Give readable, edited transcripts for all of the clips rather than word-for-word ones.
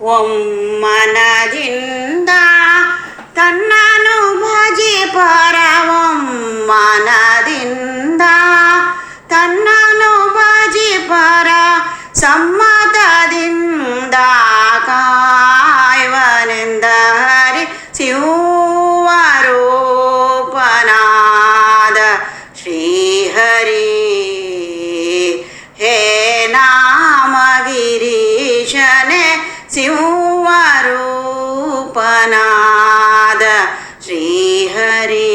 ಒಮ್ಮನದಿಂದ ತನ್ನನು ಭಜಿಪರ ಒಮ್ಮನದಿಂದ ತನ್ನನು ಭಜಿಪರ ಸಮ್ಮತದಿಂದ ಕಾಯುವನೆಂದ ಹರಿ ಶಿವರೂಪನಾದ ಶ್ರೀಹರಿ. ಹೇ ನಾಮಗಿರೀಶನೆ ಶಿವರೂಪನಾದ ಶ್ರೀಹರಿ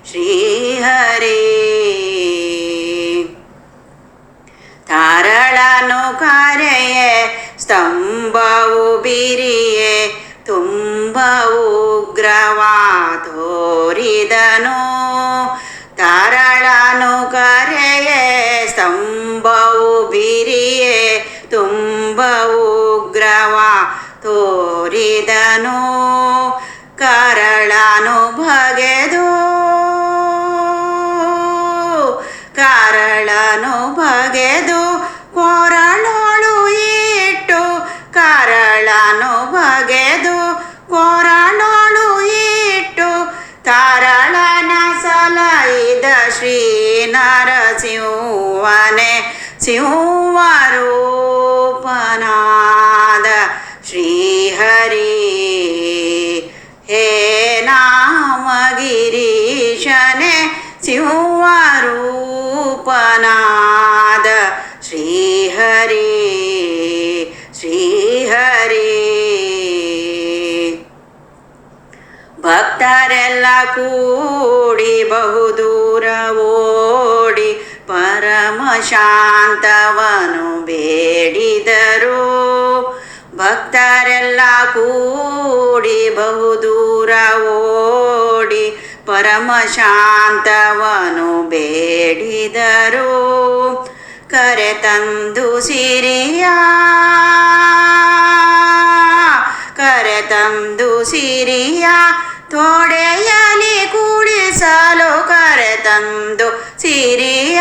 ಶ್ರೀಹರಿ. ತಾರಳನು ಕರೆಯೇ ಸ್ತಂಭವು ಬಿರಿಯೇ ತುಂಬ ಉಗ್ರವಾ ತೋರಿದನು. ತಾರಳನು ಕರೆಯೇ ಸ್ತಂಭವು ಬಿರಿಯೇ ತುಂಬ ಉಗ್ರವಾ ತೋರಿದನು. ಕರಳನು ಬಗೆದು ಕರಳನು ಬಗೆದು ಕೊರಳೊಳು ಇಟ್ಟು ಕರಳನು ಬಗೆದು ಕೊರಳೊಳು ಇಟ್ಟು ತಾರಳನ ಸಲಹಿದ ಶ್ರೀ ನರಸಿಂಹನೇ ಶಿವರೂಪನಾದ ಶ್ರೀಹರಿ. ಹೇ ನಾಮಗಿರೀಶನೆ ಶಿವರೂಪನಾದ ಶ್ರೀಹರಿ ಶ್ರೀಹರಿ. ಭಕ್ತರೆಲ್ಲ ಕೂಡಿ ಬಹುದೂರ ಓಡಿ ಪರಮ ಶಾಂತವನು ಬೇಡಿದರು. ಭಕ್ತರೆಲ್ಲ ಕೂಡಿ ಬಹುದೂರ ಓಡಿ ಪರಮ ಶಾಂತವನು ಬೇಡಿದರು. ಕರೆತಂದು ಸಿರಿಯ ಕರೆತಂದು ಸಿರಿಯ ತೊಡೆಯಲಿ ಕುಳಿಸಲು ಕರೆತಂದು ಸಿರಿಯ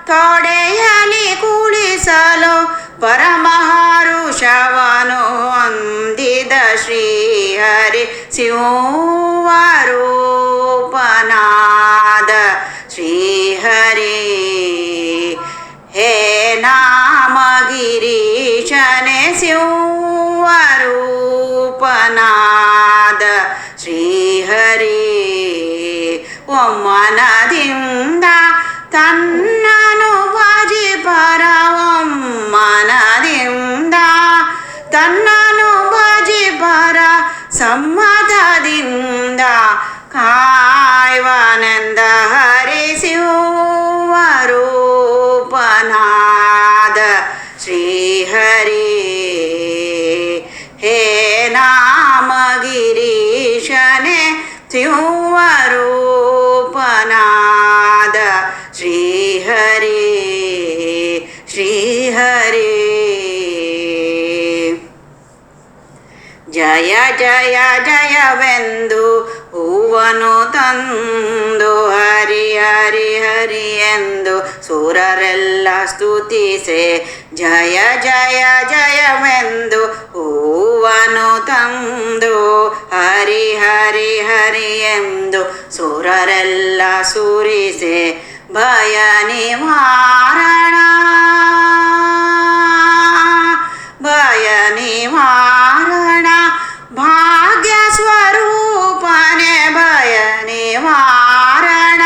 ತೊಡೆಯಲಿ ಕುಳಿಸಲು ಪರಮಹರುಷವನು ಹೊಂದಿದ ಶ್ರೀಹರಿ ಶಿವರೂಪನಾದ ಶ್ರೀಹರಿ. ಹೇ ನಾಮಗಿರೀಶನೆ ಶಿವರೂಪನಾದ ಶ್ರೀಹರಿ. ಒಮ್ಮನದಿಂದ ತನ್ನನು ಭಜಿಪರ ಒಮ್ಮನದಿಂದ ತನ್ನನು ಭಜಿಪರ ಸಮ್ಮತದಿಂದ ಕಾಯುವನೆಂದ ಹರಿ ಶಿವರೂಪನಾದ ಶ್ರೀಹರಿ. ಹೇ ನಾಮಗಿರೀಶನೆ ಶಿವರೂಪನಾದ ಶ್ರೀಹರಿ ಶ್ರೀಹರಿ. ಜಯ ಜಯ ಜಯವೆಂದು ಹೂವನು ತಂದು ಹರಿ ಹರಿ ಹರಿ ಎಂದು ಸುರರೆಲ್ಲ ಸ್ತುತಿಸೆ. ಜಯ ಜಯ ಜಯವೆಂದು ಹೂವನು ತಂದು ಹರಿ ಹರಿ ಹರಿ ಎಂದು ಸುರರೆಲ್ಲ ಸುರಿಸೆ. ಭಯ ನಿವಾರಣ ಭಯ ನಿವಾರಣ ಭಾಗ್ಯ ಸ್ವರೂಪನೆ ಭಯ ನಿವಾರಣ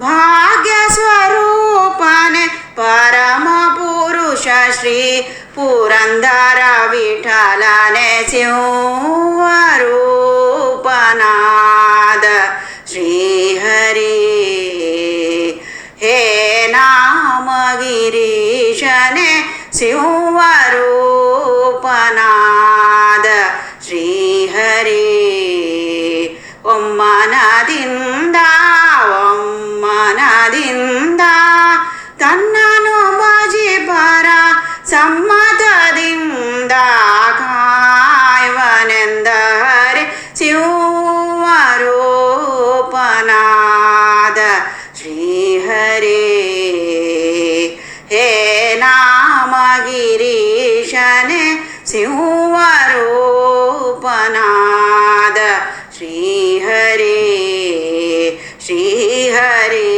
ಭಾಗ್ಯ ಸ್ವರೂಪನೆ ಪರಮ ಪುರುಷ ಶ್ರೀ ಪುರಂದರ ವಿಠಲನೆ ಶಿವರೂಪನಾದ ಶ್ರೀಹರಿ. ಹೇ ನಾಮಗಿರೀಶನೆ ಶಿವರೂಪನಾದ ಶ್ರೀಹರಿ. ಒಮ್ಮನದಿಂದ ಒಮ್ಮನದಿಂದ ತನ್ನನು ಭಜಿಪರ ಸಮ್ಮತದಿಂದ ಕಾಯುವನೆಂದ ಹರಿ ಶಿವರೂಪನಾದ ಶ್ರೀಹರಿ. ಹೇ ನಾಮಗಿರೀಶನೆ ಸಿಂಹರೂಪನಾದ ಶ್ರೀಹರೇ ಶ್ರೀಹರೇ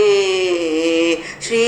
ಶ್ರೀ